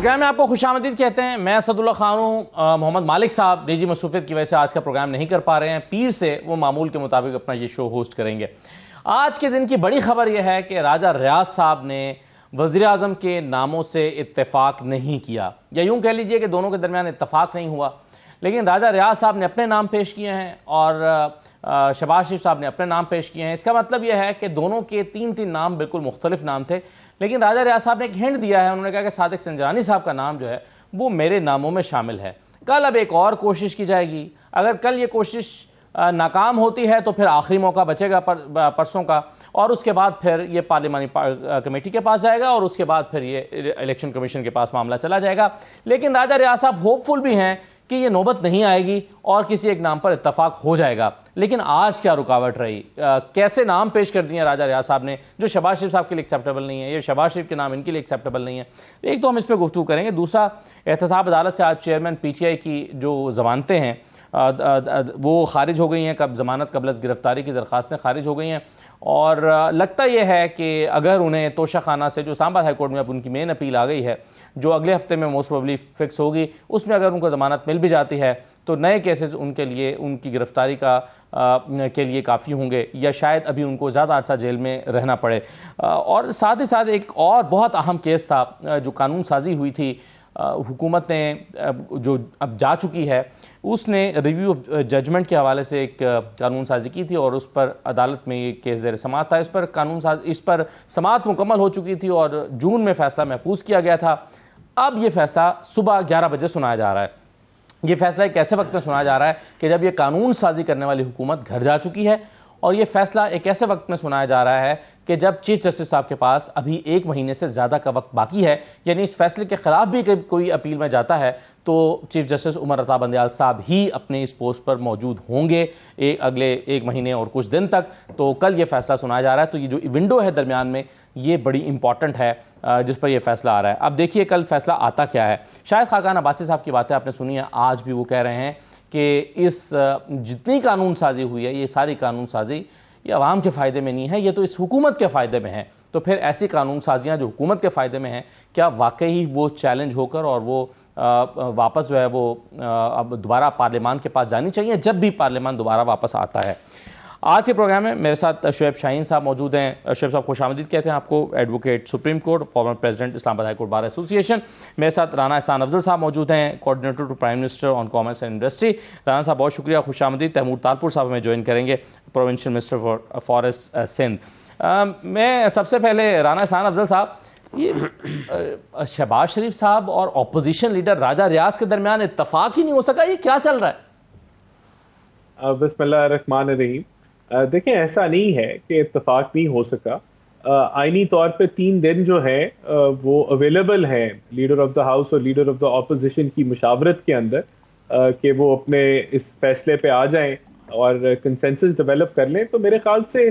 Programme میں آپ کو خوش آمدید کہتے ہیں. میں اسد اللہ خان ہوں. محمد مالک صاحب نجی مصروفیت کی وجہ سے آج کا پروگرام نہیں کر پا رہے ہیں. پیر سے وہ معمول کے مطابق اپنا یہ شو ہوسٹ کریں گے. آج کے دن کی بڑی خبر یہ ہے کہ راجہ ریاض صاحب نے وزیر اعظم کے ناموں سے اتفاق نہیں کیا, یا یوں کہہ لیجئے کہ دونوں کے درمیان اتفاق نہیں ہوا, لیکن راجہ ریاض صاحب نے اپنے نام پیش کیے ہیں اور شہباز شریف صاحب نے اپنے نام پیش کیے ہیں. اس کا مطلب یہ ہے کہ دونوں کے تین نام بالکل مختلف نام تھے, لیکن راجہ ریاض صاحب نے ایک ہنٹ دیا ہے. انہوں نے کہا کہ صادق سنجرانی صاحب کا نام جو ہے وہ میرے ناموں میں شامل ہے. کل اب ایک اور کوشش کی جائے گی. اگر کل یہ کوشش ناکام ہوتی ہے تو پھر آخری موقع بچے گا پرسوں کا, اور اس کے بعد پھر یہ پارلیمانی کمیٹی کے پاس جائے گا, اور اس کے بعد پھر یہ الیکشن کمیشن کے پاس معاملہ چلا جائے گا. لیکن راجہ ریاض صاحب ہوپ فل بھی ہیں کہ یہ نوبت نہیں آئے گی اور کسی ایک نام پر اتفاق ہو جائے گا. لیکن آج کیا رکاوٹ رہی, کیسے نام پیش کر دیے راجہ ریاض صاحب نے جو شہباز شریف صاحب کے لیے ایکسیپٹیبل نہیں ہے, یہ شہباز شریف کے نام ان کے لیے ایکسیپٹیبل نہیں ہے. ایک تو ہم اس پہ گفتگو کریں گے. دوسرا, احتساب عدالت سے آج چیئرمین پی ٹی آئی کی جو ضمانتیں ہیں وہ خارج ہو گئی ہیں. ضمانت قبل از گرفتاری کی درخواستیں خارج ہو گئی ہیں, اور لگتا یہ ہے کہ اگر انہیں توشہ خانہ سے جو اسلام آباد ہائی کورٹ میں اب ان کی مین اپیل آ گئی ہے جو اگلے ہفتے میں موسٹ پروبیبلی فکس ہوگی, اس میں اگر ان کو ضمانت مل بھی جاتی ہے تو نئے کیسز ان کے لیے ان کی گرفتاری کے لیے کافی ہوں گے, یا شاید ابھی ان کو زیادہ عرصہ جیل میں رہنا پڑے. اور ساتھ ہی ساتھ ایک اور بہت اہم کیس تھا جو قانون سازی ہوئی تھی, حکومت نے جو اب جا چکی ہے اس نے ریویو آف ججمنٹ کے حوالے سے ایک قانون سازی کی تھی, اور اس پر عدالت میں یہ کیس زیر سماعت تھا. اس پر سماعت مکمل ہو چکی تھی اور جون میں فیصلہ محفوظ کیا گیا تھا. اب یہ فیصلہ صبح 11 بجے سنایا جا رہا ہے. یہ فیصلہ ایک ایسے وقت میں سنایا جا رہا ہے کہ جب یہ قانون سازی کرنے والی حکومت گھر جا چکی ہے, اور یہ فیصلہ ایک ایسے وقت میں سنایا جا رہا ہے کہ جب چیف جسٹس صاحب کے پاس ابھی 1 مہینے سے زیادہ کا وقت باقی ہے. یعنی اس فیصلے کے خلاف بھی کوئی اپیل میں جاتا ہے تو چیف جسٹس عمر عطا بندیال صاحب ہی اپنے اس پوسٹ پر موجود ہوں گے اگلے 1 مہینے اور کچھ دن تک. تو کل یہ فیصلہ سنایا جا رہا ہے, تو یہ جو ونڈو ہے درمیان میں یہ بڑی امپورٹنٹ ہے جس پر یہ فیصلہ آ رہا ہے. اب دیکھیے کل فیصلہ آتا کیا ہے. شاید خاقان عباسی صاحب کی باتیں آپ نے سنی ہیں, آج بھی وہ کہہ رہے ہیں کہ اس جتنی قانون سازی ہوئی ہے یہ ساری قانون سازی یہ عوام کے فائدے میں نہیں ہے, یہ تو اس حکومت کے فائدے میں ہے. تو پھر ایسی قانون سازیاں جو حکومت کے فائدے میں ہیں کیا واقعی وہ چیلنج ہو کر اور وہ واپس جو ہے وہ اب دوبارہ پارلیمان کے پاس جانی چاہیے جب بھی پارلیمان دوبارہ واپس آتا ہے. آج کے پروگرام میں میرے ساتھ شعیب شاہین صاحب موجود ہیں. شعیب صاحب خوش آمدید کہتے ہیں آپ کو, advocate supreme court, former president Islamabad high court bar ایسوسی ایشن. میرے ساتھ رانا احسان افضل صاحب موجود ہیں, coordinator to prime minister on commerce and industry. Rana صاحب بہت شکریہ, خوش آمدید. تیمور تالپور صاحب ہمیں جوائن کریں گے, provincial minister for forest Sindh. میں سب سے پہلے رانا احسان افضل صاحب, یہ شہباز شریف صاحب اور اپوزیشن لیڈر راجہ ریاض کے درمیان اتفاق ہی نہیں ہو سکا, یہ کیا چل رہا ہے؟ بسم اللہ الرحمن الرحیم. دیکھیں, ایسا نہیں ہے کہ اتفاق نہیں ہو سکا. آئینی طور پہ 3 دن جو ہے وہ اویلیبل ہیں لیڈر آف دا ہاؤس اور لیڈر آف دا اپوزیشن کی مشاورت کے اندر کہ وہ اپنے اس فیصلے پہ آ جائیں اور کنسنسس ڈیولپ کر لیں. تو میرے خیال سے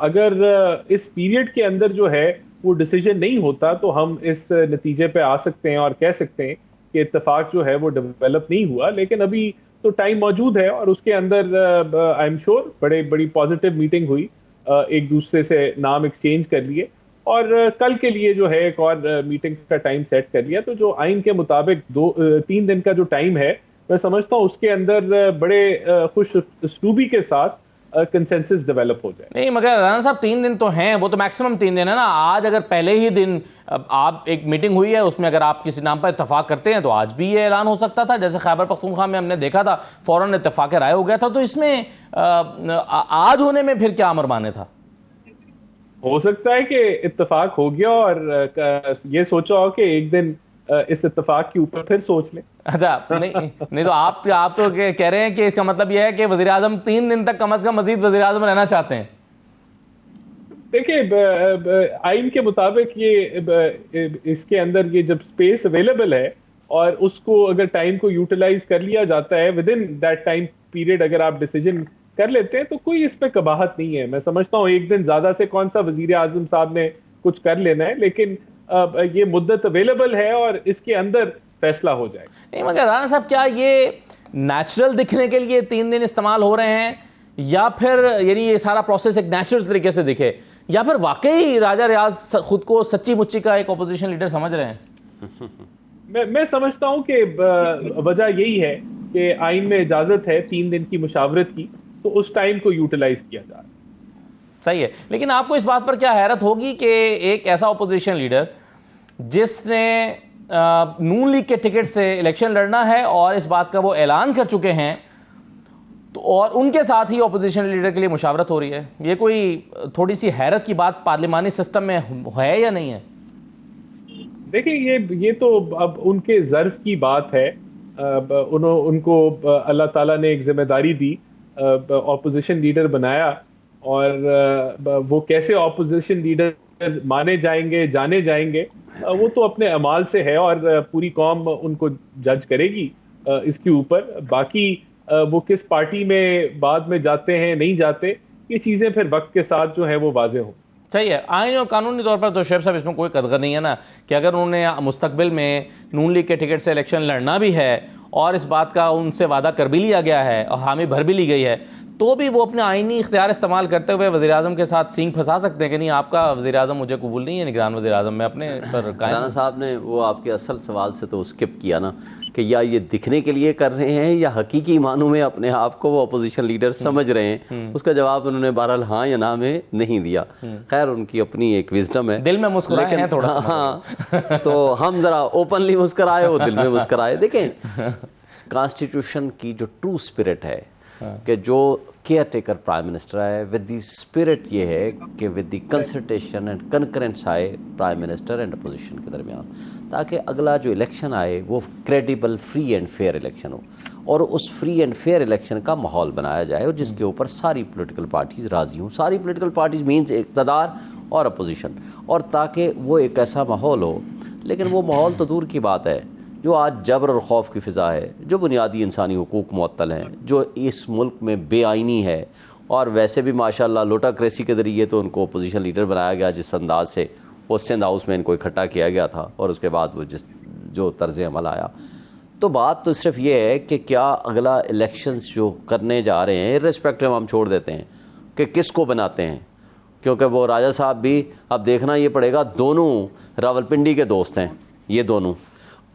اگر اس پیریڈ کے اندر جو ہے وہ ڈیسیجن نہیں ہوتا تو ہم اس نتیجے پہ آ سکتے ہیں اور کہہ سکتے ہیں کہ اتفاق جو ہے وہ ڈیولپ نہیں ہوا. لیکن ابھی تو ٹائم موجود ہے, اور اس کے اندر آئی ایم شیور بڑی پازیٹیو میٹنگ ہوئی, ایک دوسرے سے نام ایکسچینج کر لیے, اور کل کے لیے جو ہے ایک اور میٹنگ کا ٹائم سیٹ کر لیا. تو جو آئین کے مطابق 3 دن کا جو ٹائم ہے میں سمجھتا ہوں اس کے اندر بڑے خوش اسلوبی کے ساتھ کنسنسس ڈیولپ ہو جائے. نہیں مگر رانا صاحب 3 دن تو ہیں, وہ تو میکسیمم 3 دن ہے نا. آج اگر پہلے ہی دن آپ ایک میٹنگ ہوئی ہے اس میں اگر آپ کسی نام پر اتفاق کرتے ہیں تو آج بھی یہ اعلان ہو سکتا تھا, جیسے خیبر پختونخوا میں ہم نے دیکھا تھا فوراً اتفاق رائے ہو گیا تھا. تو اس میں آج ہونے میں پھر کیا امر مانے تھا؟ ہو سکتا ہے کہ اتفاق ہو گیا اور یہ سوچا ہو کہ ایک دن اس اتفاق کے اوپر پھر سوچ لیں. اچھا, نہیں تو آپ تو کہہ رہے ہیں کہ اس کا مطلب یہ ہے کہ وزیر اعظم 3 دن تک کم از کم مزید وزیر اعظم رہنا چاہتے ہیں. دیکھیں, آئین کے مطابق یہ اس کے اندر یہ جب سپیس اویلیبل ہے اور اس کو اگر ٹائم کو یوٹیلائز کر لیا جاتا ہے with in that time period, اگر آپ ڈیسیجن کر لیتے ہیں تو کوئی اس پہ قباحت نہیں ہے. میں سمجھتا ہوں ایک دن زیادہ سے کون سا وزیر اعظم صاحب نے کچھ کر لینا ہے, لیکن یہ مدت اویلیبل ہے اور اس کے اندر فیصلہ ہو جائے. نہیں مگر رانا صاحب, کیا یہ نیچرل دکھنے کے لیے 3 دن استعمال ہو رہے ہیں, یا پھر یعنی یہ سارا پروسیس ایک نیچرل طریقے سے دکھے, یا پھر واقعی راجہ ریاض خود کو سچی مچی کا ایک اپوزیشن لیڈر سمجھ رہے ہیں؟ میں سمجھتا ہوں کہ وجہ یہی ہے کہ آئین میں اجازت ہے 3 دن کی مشاورت کی، تو اس ٹائم کو یوٹیلائز کیا جا رہا ہے. صحیح ہے، لیکن آپ کو اس بات پر کیا حیرت ہوگی کہ ایک ایسا اپوزیشن لیڈر جس نے نون لیگ کے ٹکٹ سے الیکشن لڑنا ہے اور اس بات کا وہ اعلان کر چکے ہیں، تو اور ان کے ساتھ ہی اپوزیشن لیڈر کے لیے مشاورت ہو رہی ہے، یہ کوئی تھوڑی سی حیرت کی بات پارلیمانی سسٹم میں ہے یا نہیں ہے؟ دیکھیں یہ تو اب ان کے ظرف کی بات ہے. ان کو اللہ تعالیٰ نے ایک ذمہ داری دی، اپوزیشن لیڈر بنایا، اور وہ کیسے اپوزیشن لیڈر مانے جائیں گے، جانے جائیں گے، وہ تو اپنے اعمال سے ہے، اور پوری قوم ان کو جج کرے گی اس کے اوپر. باقی وہ کس پارٹی میں بعد میں جاتے ہیں نہیں جاتے، یہ چیزیں پھر وقت کے ساتھ جو ہیں وہ واضح ہوں. صحیح ہے، آئین اور قانونی طور پر تو شعیب صاحب اس میں کوئی قدغن نہیں ہے نا، کہ اگر انہوں نے مستقبل میں نون لیگ کے ٹکٹ سے الیکشن لڑنا بھی ہے اور اس بات کا ان سے وعدہ کر بھی لیا گیا ہے اور حامی بھر بھی لی گئی ہے، تو بھی وہ اپنے آئینی اختیار استعمال کرتے ہوئے وزیراعظم کے ساتھ سینگ پھنسا سکتے ہیں کہ نہیں آپ کا وزیراعظم مجھے قبول نہیں ہے نگران وزیراعظم، میں اپنے پر قائم. رانا صاحب نے وہ آپ کے اصل سوال سے تو اسکپ کیا نا، کہ یا یہ دکھنے کے لیے کر رہے ہیں یا حقیقی معنوں میں اپنے آپ کو وہ اپوزیشن لیڈر سمجھ رہے ہیں. اس کا جواب انہوں نے بہرحال ہاں یا نہ میں نہیں دیا. خیر ان کی اپنی ایک وزڈم ہے، دل میں مسکرائے ہیں تھوڑا سا. ہاں تو ہم ذرا اوپنلی مسکرائے، وہ دل میں مسکرائے. دیکھیں کانسٹیٹیوشن کی جو ٹرو اسپرٹ ہے کہ جو کیئر ٹیکر پرائم منسٹر ہے، ود دی اسپرٹ یہ ہے کہ ود دی کنسلٹیشن اینڈ کنکرنس آئے پرائم منسٹر اینڈ اپوزیشن کے درمیان، تاکہ اگلا جو الیکشن آئے وہ credible free and fair election ہو، اور اس فری اینڈ فیئر الیکشن کا ماحول بنایا جائے، اور جس کے اوپر ساری پولیٹیکل پارٹیز راضی ہوں. ساری پولیٹیکل پارٹیز مینز اقتدار اور اپوزیشن، اور تاکہ وہ ایک ایسا ماحول ہو. لیکن وہ ماحول تو دور کی بات ہے جو آج جبر اور خوف کی فضا ہے، جو بنیادی انسانی حقوق معطل ہیں، جو اس ملک میں بے آئینی ہے. اور ویسے بھی ماشاءاللہ لوٹاکریسی کے ذریعے تو ان کو اپوزیشن لیڈر بنایا گیا، جس انداز سے وہ سندھ ہاؤس میں ان کو اکٹھا کیا گیا تھا، اور اس کے بعد وہ جو طرز عمل آیا. تو بات تو صرف یہ ہے کہ کیا اگلا الیکشنز جو کرنے جا رہے ہیں ارسپیکٹو ہم چھوڑ دیتے ہیں کہ کس کو بناتے ہیں، کیونکہ وہ راجہ صاحب بھی اب دیکھنا یہ پڑے گا، دونوں راولپنڈی کے دوست ہیں یہ دونوں.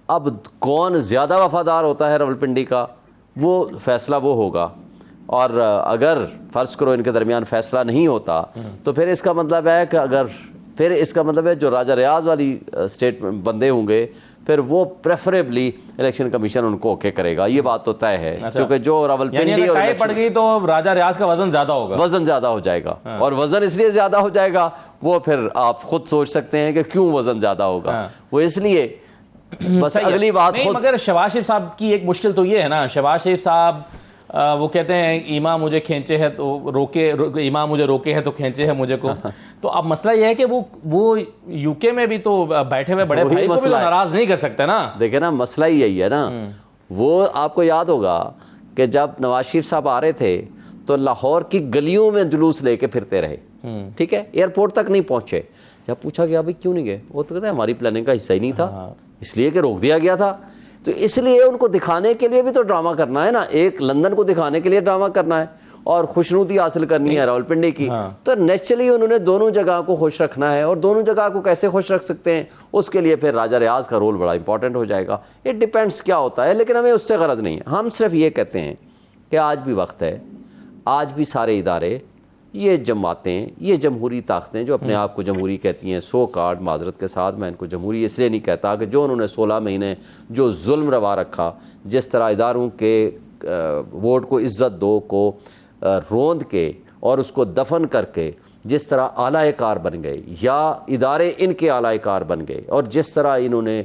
اب کون زیادہ وفادار ہوتا ہے راولپنڈی کا، وہ فیصلہ وہ ہوگا. اور اگر فرض کرو ان کے درمیان فیصلہ نہیں ہوتا تو پھر اس کا مطلب ہے کہ جو راجہ ریاض والی اسٹیٹ بندے ہوں گے پھر وہ پریفریبلی الیکشن کمیشن ان کو اوکے کرے گا. یہ بات تو طے ہے، کیونکہ جو راولپنڈی اور پڑ گئی تو راجہ ریاض کا وزن زیادہ ہوگا، وزن زیادہ ہو جائے گا. اور وزن اس لیے زیادہ ہو جائے گا، وہ پھر آپ خود سوچ سکتے ہیں کہ کیوں وزن زیادہ ہوگا. وہ اس لیے بس اگلی بات خود. مگر شہباز شریف صاحب کی ایک مشکل تو یہ ہے نا، شہباز شریف صاحب وہ کہتے ہیں ایما مجھے کھینچے ہے تو روکے، ایما مجھے روکے ہے تو کھینچے ہے مجھے کو. تو اب مسئلہ یہ ہے کہ وہ یو کے میں بھی تو بیٹھے ہوئے بڑے بھائی کو بھی ناراض نہیں کر سکتے نا. دیکھیں نا مسئلہ ہی یہی ہے نا. وہ آپ کو یاد ہوگا کہ جب نواز شریف صاحب آ رہے تھے تو لاہور کی گلیوں میں جلوس لے کے پھرتے رہے، ٹھیک ہے، ایئرپورٹ تک نہیں پہنچے. جب پوچھا گیا بھائی کیوں نہیں گئے، وہ تو کہتے ہیں ہماری پلاننگ کا حصہ ہی نہیں تھا، اس لیے کہ روک دیا گیا تھا. تو اس لیے ان کو دکھانے کے لیے بھی تو ڈرامہ کرنا ہے نا، ایک لندن کو دکھانے کے لیے ڈرامہ کرنا ہے اور خوشنودی حاصل کرنی ہے راولپنڈی کی. تو نیچرلی انہوں نے دونوں جگہ کو خوش رکھنا ہے، اور دونوں جگہ کو کیسے خوش رکھ سکتے ہیں اس کے لیے پھر راجہ ریاض کا رول بڑا امپورٹنٹ ہو جائے گا. اٹ ڈیپینڈس کیا ہوتا ہے، لیکن ہمیں اس سے غرض نہیں ہے. ہم صرف یہ کہتے ہیں کہ آج بھی وقت ہے، آج بھی سارے ادارے، یہ جماعتیں، یہ جمہوری طاقتیں جو اپنے آپ کو جمہوری کہتی ہیں، سو کارڈ معذرت کے ساتھ میں ان کو جمہوری اس لیے نہیں کہتا کہ جو انہوں نے 16 مہینے جو ظلم روا رکھا، جس طرح اداروں کے ووٹ کو عزت دو کو روند کے اور اس کو دفن کر کے جس طرح اعلیٰ کار بن گئے، یا ادارے ان کے اعلیٰ کار بن گئے، اور جس طرح انہوں نے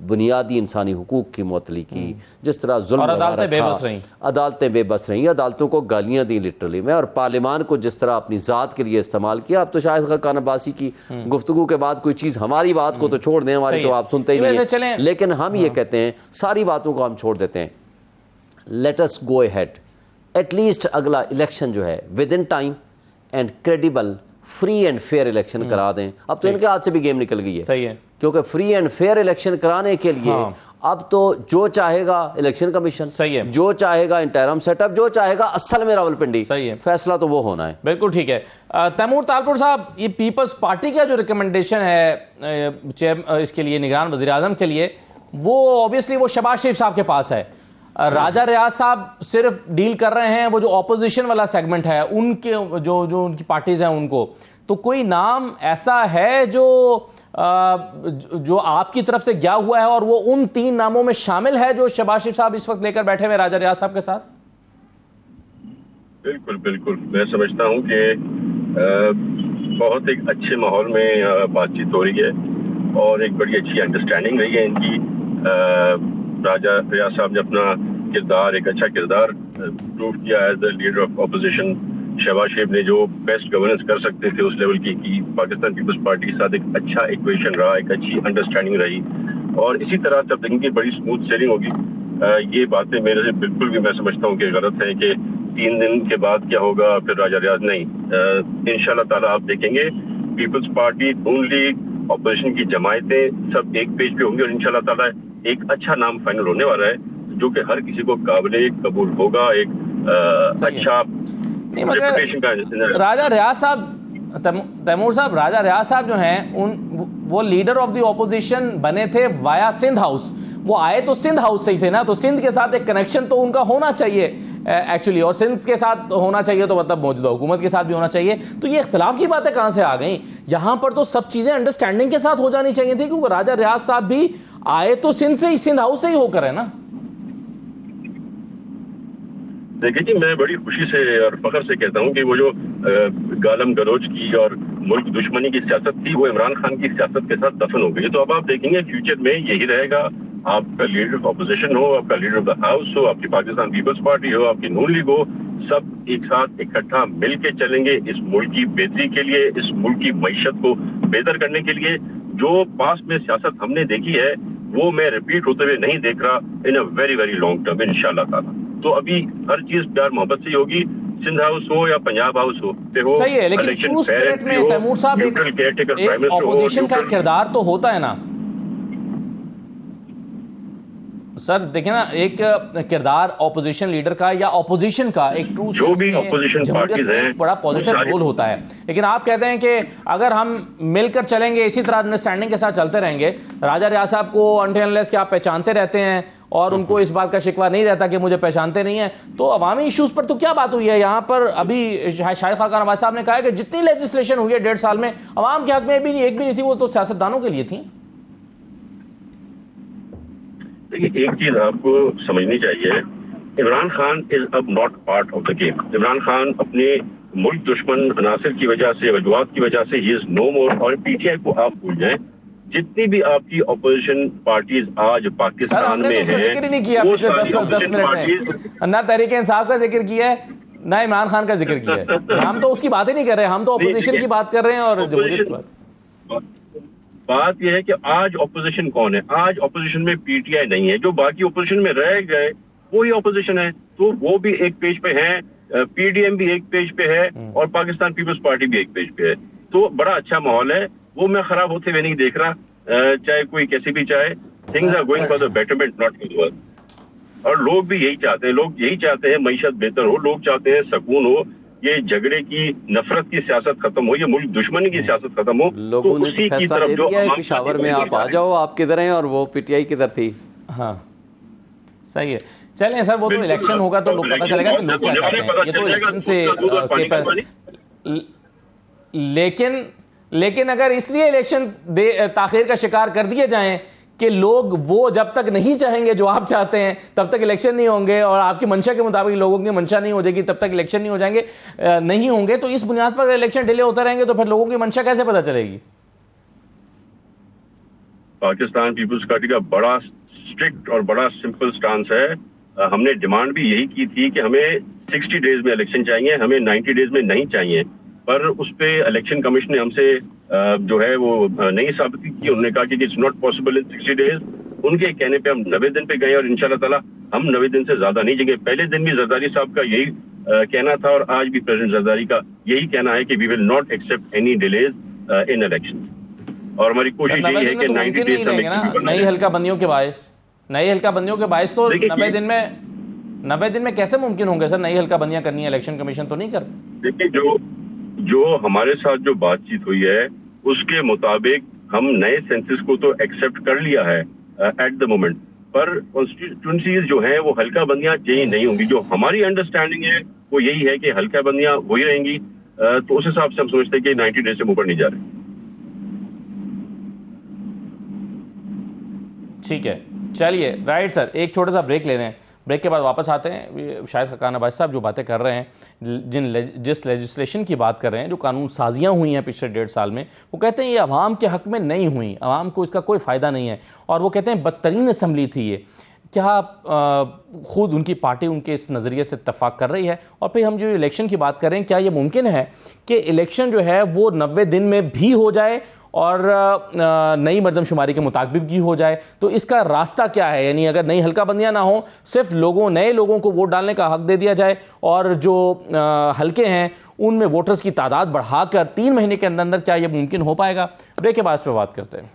بنیادی انسانی حقوق کی معطلی کی، جس طرح ظلم عدالتیں بے بس رہیں، عدالتیں بے بس رہیں، عدالتوں کو گالیاں دیں لٹرلی میں، اور پارلیمان کو جس طرح اپنی ذات کے لیے استعمال کیا. اب تو شاہد خاقان عباسی کی گفتگو کے بعد کوئی چیز، ہماری بات کو تو چھوڑ دیں، ہماری تو آپ سنتے ہی نہیں ہیں، لیکن ہم یہ کہتے ہیں ساری باتوں کو ہم چھوڑ دیتے ہیں. Let us go ahead, at least اگلا الیکشن جو ہے within time and credible free and fair election کرا دیں. اب تو ان کے ہاتھ سے بھی گیم نکل گئی ہے، صحیح ہے، کیونکہ فری اینڈ فیئر الیکشن کرانے کے لیے اب تو جو چاہے گا الیکشن کمیشن، صحیح ہے، جو چاہے گا انٹرم سیٹ اپ، جو چاہے گا اصل میں راولپنڈی، صحیح ہے، فیصلہ تو وہ ہونا ہے. بالکل ٹھیک ہے. تیمور تالپور صاحب، یہ پیپلز پارٹی کا جو ریکمنڈیشن ہے اس کے لیے نگران وزیر اعظم کے لیے، وہ obviously وہ شہباز شریف صاحب کے پاس ہے. راجہ ریاض صاحب صرف ڈیل کر رہے ہیں وہ جو اپوزیشن والا سیگمنٹ ہے ان کے جو ان کی پارٹیز ہیں ان کو. تو کوئی نام ایسا ہے جو آپ کی طرف سے گیا ہوا ہے اور وہ ان 3 ناموں میں شامل ہے جو شہباز شریف صاحب اس وقت لے کر بیٹھے ہوئے راجہ ریاض صاحب کے ساتھ؟ بالکل بالکل، میں سمجھتا ہوں کہ بہت ایک اچھے ماحول میں بات چیت ہو رہی ہے اور ایک بڑی اچھی انڈرسٹینڈنگ رہی ہے ان کی. راجہ ریاض صاحب نے اپنا کردار، ایک اچھا کردار پروو کیا as a leader of opposition. Shehbaz Sharif نے جو بیسٹ گورننس کر سکتے تھے اس لیول کی پاکستان پیپلز پارٹی کے ساتھ ایک اچھا ایکویشن رہا، ایک اچھی انڈرسٹینڈنگ رہی. اور اسی طرح جب دیکھیں گے بڑی اسموتھ سیلنگ ہوگی. یہ باتیں میرے سے بالکل بھی میں سمجھتا ہوں کہ غلط ہے کہ 3 دن کے بعد کیا ہوگا پھر راجہ ریاض. نہیں، انشاءاللہ تعالیٰ آپ دیکھیں گے پیپلز پارٹی، نون لیگ، اپوزیشن کی جماعتیں سب ایک پیج پہ ہوں گی اور انشاءاللہ تعالیٰ ایک اچھا نام فائنل ہونے والا ہے جو کہ ہر کسی کو قابل قبول ہوگا. ایک اچھا راجہ ریاض صاحب، تیمور صاحب، راجہ ریاض صاحب جو ہیں وہ لیڈر آف دی اپوزیشن بنے تھے وایا سندھ ہاؤس. وہ آئے تو سندھ ہاؤس سے ہی تھے نا، تو سندھ کے ساتھ ایک کنیکشن تو ان کا ہونا چاہیے ایکچولی، اور سندھ کے ساتھ ہونا چاہیے تو مطلب موجودہ حکومت کے ساتھ بھی ہونا چاہیے. تو یہ اختلاف کی باتیں کہاں سے آ گئیں؟ یہاں پر تو سب چیزیں انڈرسٹینڈنگ کے ساتھ ہو جانی چاہیے تھی، کیونکہ راجہ ریاض صاحب بھی آئے تو سندھ سے ہی، سندھ ہاؤس سے ہی ہو کر ہے نا. دیکھیں جی، میں بڑی خوشی سے اور فخر سے کہتا ہوں کہ وہ جو گالم گلوچ کی اور ملک دشمنی کی سیاست تھی وہ عمران خان کی سیاست کے ساتھ دفن ہو گئی. تو اب آپ دیکھیں گے فیوچر میں یہی رہے گا. آپ کا لیڈر آف اپوزیشن ہو، آپ کا لیڈر آف دا ہاؤس ہو، آپ کی پاکستان پیپلز پارٹی ہو، آپ کی نون لیگ ہو، سب ایک ساتھ اکٹھا مل کے چلیں گے اس ملک کی بہتری کے لیے، اس ملک کی معیشت کو بہتر کرنے کے لیے. جو پاس میں سیاست ہم نے دیکھی ہے وہ میں ریپیٹ ہوتے ہوئے نہیں دیکھ رہا in a very very long term انشاءاللہ تعالیٰ. تو ابھی ہر چیز پیار محبت سے ہی ہوگی، سندھ ہاؤس ہو یا پنجاب ہاؤس ہو. صحیح ہے، لیکن ٹرو اسپرٹ میں تیمور صاحب ایک اپوزیشن کا کردار تو ہوتا ہے نا سر. دیکھیں نا، ایک کردار اپوزیشن لیڈر کا یا اپوزیشن کا ایک ٹرو جو بھی اپوزیشن پارٹیز ہیں بڑا پازیٹیو رول ہوتا ہے. لیکن آپ کہتے ہیں کہ اگر ہم مل کر چلیں گے، اسی طرح انڈرسٹینڈنگ کے ساتھ چلتے رہیں گے، راجہ ریاض صاحب کو انٹل انلیس کہ آپ پہچانتے رہتے ہیں اور ان کو اس بات کا شکوہ نہیں رہتا کہ مجھے پہچانتے نہیں ہیں، تو عوامی ایشوز پر تو کیا بات ہوئی ہے یہاں پر؟ ابھی شاہد خاقان نواز صاحب نے کہا ہے کہ جتنی لیجسلیشن ہوئی ہے 1.5 سال میں عوام کے حق میں ایک بھی نہیں تھی، وہ تو سیاستدانوں کے لیے تھی. ایک چیز آپ کو سمجھنی چاہیے، عمران خان از اب not part of the game. Imran Khan اپنے ملک دشمن عناصر کی وجہ سے، وجوہات کی وجہ سے ہی از نو مور. اور پی ٹی آئی کو آپ بھول جائیں، جتنی بھی آپ کی اپوزیشن پارٹیز آج پاکستان میں ہیں، وہ ساری پارٹیز نہ تحریک انصاف کا ذکر کیا ہے نہ عمران خان کا ذکر کیا ہے. ہم تو اس کی بات ہی نہیں کر رہے، ہم تو اپوزیشن کی بات کر رہے ہیں اور جمہوریت کی بات. بات یہ ہے کہ آج اپوزیشن کون ہے؟ آج اپوزیشن میں پی ٹی آئی نہیں ہے. جو باقی اپوزیشن میں رہ گئے وہی اپوزیشن ہے، تو وہ بھی ایک پیج پہ ہیں، پی ڈی ایم بھی ایک پیج پہ ہے اور پاکستان پیپلز پارٹی بھی ایک پیج پہ ہے. تو بڑا اچھا ماحول ہے، وہ میں خراب ہوتے ہوئے نہیں دیکھ رہا. چاہے کوئی کیسی بھی چاہے، things are going for the betterment not for worse. اور لوگ بھی یہی چاہتے ہیں، لوگ یہی چاہتے ہیں معیشت بہتر ہو، لوگ چاہتے ہیں سکون ہو، یہ جھگڑے کی، نفرت کی سیاست ختم ہو، یہ ملک دشمنی کی سیاست ختم ہو. لوگوں نے تو فیصلہ دے دیا ہے پشاور میں آپ آ جاؤ، آپ کدھر ہیں اور وہ پی ٹی آئی کدھر تھی. ہاں صحیح ہے. چلیں سر، وہ تو الیکشن ہوگا تو لوگ پتہ چلے گا کہ لوگ کیا چاہتے ہیں. یہ تو الیکشن سے لیکن اگر اس لیے الیکشن تاخیر کا شکار کر دیے جائیں کہ لوگ وہ جب تک نہیں چاہیں گے جو آپ چاہتے ہیں تب تک الیکشن نہیں ہوں گے، اور آپ کی منشا کے مطابق لوگوں کی منشا نہیں ہو جائے گی تب تک الیکشن نہیں ہو جائیں گے، نہیں ہوں گے، تو اس بنیاد پر الیکشن ڈیلے ہوتے رہیں گے تو پھر لوگوں کی منشا کیسے پتہ چلے گی؟ پاکستان پیپلز پارٹی کا بڑا اسٹرکٹ اور بڑا سمپل سٹانس ہے. ہم نے ڈیمانڈ بھی یہی کی تھی کہ ہمیں 60 ڈیز میں الیکشن چاہیے، ہمیں 90 ڈیز میں نہیں چاہیے. پر اس پہ الیکشن کمیشن نے ہم سے جو ہے وہ نہیں ثابت کی. انہوں نے کہا کہ it's not possible in 60 days. ان کے کہنے پہ ہم 90 دن پہ گئے اور انشاءاللہ تعالیٰ ہم 90 دن سے زیادہ نہیں جائیں گے. پہلے دن بھی زرداری صاحب کا یہی کہنا تھا اور آج بھی پریزیڈنٹ زرداری کا یہی کہنا ہے کہ we will not accept any delays in election. اور ہماری کوشش یہی ہے کہ 90 ڈیز نئی حلقہ بندیوں کے باعث تو 90 دن میں کیسے ممکن ہوں گے سر نئی حلقہ بندیاں کرنی ہے؟ الیکشن کمیشن تو نہیں کر. دیکھیے، جو ہمارے ساتھ جو بات چیت ہوئی ہے اس کے مطابق ہم نئے سینسس کو تو ایکسپٹ کر لیا ہے، ایٹ دا مومنٹ. پر کانسٹیٹوئنسیز جو ہیں وہ حلقہ بندیاں چینج نہیں ہوں گی. جو ہماری انڈرسٹینڈنگ ہے وہ یہی ہے کہ حلقہ بندیاں وہی رہیں گی. تو اس حساب سے ہم سمجھتے ہیں کہ 90 ڈیز سے اوپر نہیں جا رہے. ٹھیک ہے, چلیے رائٹ سر, ایک چھوٹا سا بریک لے رہے ہیں, بریک کے بعد واپس آتے ہیں. شاہد خاقان عباسی صاحب جو باتیں کر رہے ہیں, جس لیجسلیشن کی بات کر رہے ہیں, جو قانون سازیاں ہوئی ہیں پچھلے 1.5 سال میں, وہ کہتے ہیں یہ عوام کے حق میں نہیں ہوئیں, عوام کو اس کا کوئی فائدہ نہیں ہے, اور وہ کہتے ہیں بدترین اسمبلی تھی یہ. کیا خود ان کی پارٹی ان کے اس نظریے سے اتفاق کر رہی ہے؟ اور پھر ہم جو الیکشن کی بات کر رہے ہیں, کیا یہ ممکن ہے کہ الیکشن جو ہے وہ 90 دن میں بھی ہو جائے اور نئی مردم شماری کے مطابق بھی ہو جائے؟ تو اس کا راستہ کیا ہے؟ یعنی اگر نئی حلقہ بندیاں نہ ہوں, صرف نئے لوگوں کو ووٹ ڈالنے کا حق دے دیا جائے, اور جو حلقے ہیں ان میں ووٹرز کی تعداد بڑھا کر 3 مہینے کے اندر کیا یہ ممکن ہو پائے گا؟ بریک کے بعد اس پہ بات کرتے ہیں.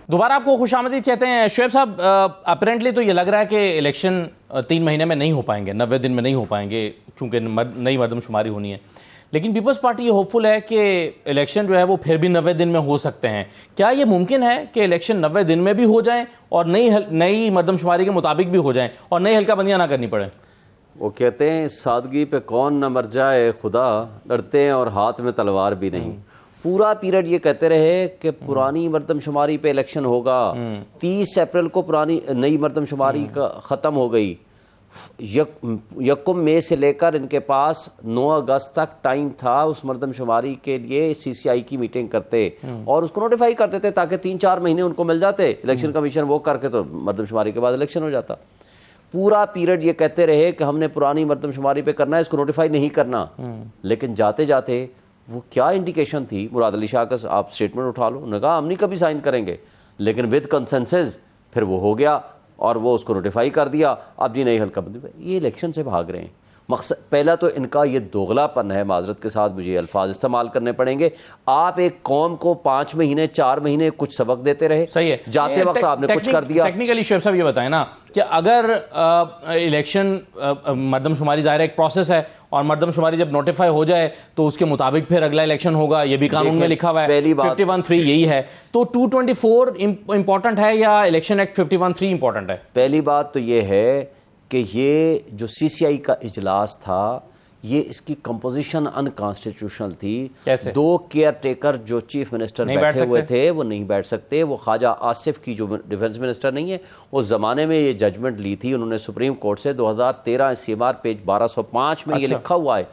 دوبارہ آپ کو خوش آمدید کہتے ہیں. شعیب صاحب, اپیرنٹلی تو یہ لگ رہا ہے کہ الیکشن 3 مہینے میں نہیں ہو پائیں گے, 90 دن میں نہیں ہو پائیں گے, کیونکہ نئی مردم شماری ہونی ہے. لیکن پیپلز پارٹی یہ ہوپ فل ہے کہ الیکشن جو ہے وہ پھر بھی 90 دن میں ہو سکتے ہیں. کیا یہ ممکن ہے کہ الیکشن 90 دن میں بھی ہو جائیں اور نئی مردم شماری کے مطابق بھی ہو جائیں اور نئی حلقہ بندیاں نہ کرنی پڑیں؟ وہ کہتے ہیں سادگی پہ کون نہ مر جائے خدا, لڑتے ہیں اور ہاتھ میں تلوار بھی نہیں. پورا پیریڈ یہ کہتے رہے کہ پرانی مردم شماری پہ الیکشن ہوگا, 30 اپریل کو پرانی نئی مردم شماری کا ختم ہو گئی, 1 مئی سے لے کر ان کے پاس 9 اگست تک ٹائم تھا اس مردم شماری کے لیے CCI کی میٹنگ کرتے اور اس کو نوٹیفائی کرتے تھے تاکہ 3-4 مہینے ان کو مل جاتے, الیکشن کمیشن وہ کر کے تو مردم شماری کے بعد الیکشن ہو جاتا. پورا پیریڈ یہ کہتے رہے کہ ہم نے پرانی مردم شماری پہ کرنا ہے, اس کو نوٹیفائی نہیں کرنا. لیکن جاتے جاتے وہ کیا انڈیکیشن تھی, مراد علی شاہ کا آپ سٹیٹمنٹ اٹھا لو, انہوں نے کہا ہم نہیں کبھی سائن کریں گے, لیکن ود کنسنسس پھر وہ ہو گیا اور وہ اس کو نوٹیفائی کر دیا. اب جی نئی حلقہ بندی, یہ الیکشن سے بھاگ رہے ہیں. مقصد پہلا تو ان کا یہ دوغلا پن ہے, معذرت کے ساتھ مجھے الفاظ استعمال کرنے پڑیں گے. آپ ایک قوم کو 5 مہینے 4 مہینے کچھ سبق دیتے رہے, صحیح ہے, جاتے وقت آپ نے کچھ کر دیا. ٹیکنیکلی شیخ صاحب یہ بتائیں نا کہ اگر الیکشن مردم شماری ظاہر ایک پروسیس ہے, اور مردم شماری جب نوٹیفائی ہو جائے تو اس کے مطابق پھر اگلا الیکشن ہوگا, یہ بھی قانون میں لکھا ہوا ہے, 51(3) یہی ہے. تو 224 امپورٹنٹ ہے یا الیکشن ایکٹ 51(3) امپورٹنٹ ہے؟ پہلی بات تو یہ ہے کہ یہ جو CCI کا اجلاس تھا یہ اس کی کمپوزیشن انکانسٹیٹیوشنل تھی. کیسے؟ 2 کیئر ٹیکر جو چیف منسٹر بیٹھے ہوئے تھے وہ نہیں بیٹھ سکتے. وہ خواجہ آصف کی جو ڈیفنس منسٹر نہیں ہے, اس زمانے میں یہ ججمنٹ لی تھی انہوں نے سپریم کورٹ سے, 2013 CMR پیج 1205 میں یہ لکھا ہوا ہے,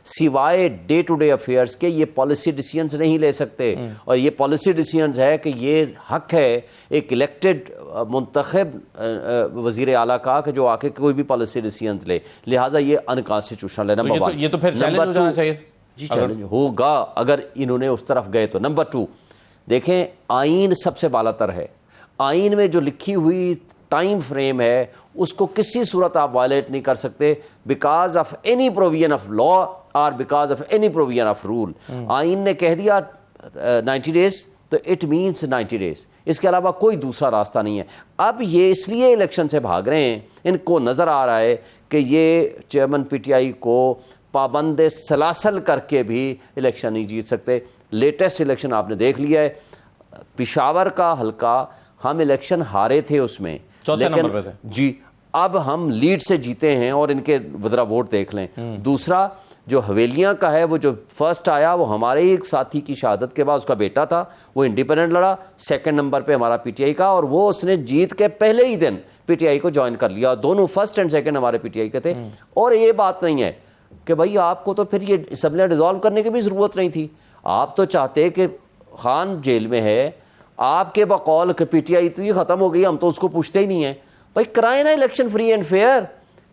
سوائے ڈے ٹو ڈے افیئرس کے یہ پالیسی ڈیسیژنز نہیں لے سکتے. اور یہ پالیسی ڈیسیژنز ہے کہ یہ حق ہے ایک الیکٹڈ منتخب وزیر اعلیٰ کا کہ جو آ کے کوئی بھی پالیسی ڈیسیژنز لے, لہٰذا یہ انکانسٹیٹیوشنل ہے. نمبر 1. یہ تو پھر چیلنج ہو جانا چاہیے. جی چیلنج ہوگا اگر انہوں نے اس طرف گئے تو. نمبر 2, دیکھیں آئین سب سے بالا تر ہے, آئین میں جو لکھی ہوئی ٹائم فریم ہے اس کو کسی صورت آپ وائلیٹ نہیں کر سکتے, because of any provision of law اور because of any provision of rule. آئین نے کہہ دیا 90 ڈیز تو اٹ مینس 90 ڈیز, اس کے علاوہ کوئی دوسرا راستہ نہیں ہے. اب یہ اس لیے الیکشن سے بھاگ رہے ہیں, ان کو نظر آ رہا ہے کہ یہ چیئرمین PTI کو پابند سلاسل کر کے بھی الیکشن نہیں جیت سکتے. لیٹسٹ الیکشن آپ نے دیکھ لیا ہے, پشاور کا حلقہ ہم الیکشن ہارے تھے اس میں, لیکن جی اب ہم لیڈ سے جیتے ہیں اور ان کے ذرا ووٹ دیکھ لیں. دوسرا جو حویلیاں کا ہے وہ جو فرسٹ آیا وہ ہمارے ایک ساتھی کی شہادت کے بعد اس کا بیٹا تھا, وہ انڈیپینڈنٹ لڑا. 2nd نمبر پہ ہمارا PTI کا, اور وہ اس نے جیت کے پہلے ہی دن PTI کو جوائن کر لیا. دونوں 1st اور 2nd ہمارے PTI کے تھے. اور یہ بات نہیں ہے کہ بھائی آپ کو تو پھر یہ اسمبلیاں ڈیزالو کرنے کی بھی ضرورت نہیں تھی. آپ تو چاہتے کہ خان جیل میں ہے, آپ کے بقول کہ PTI تو یہ ختم ہو گئی, ہم تو اس کو پوچھتے ہی نہیں ہیں. بھائی کرائے نا الیکشن فری اینڈ فیئر,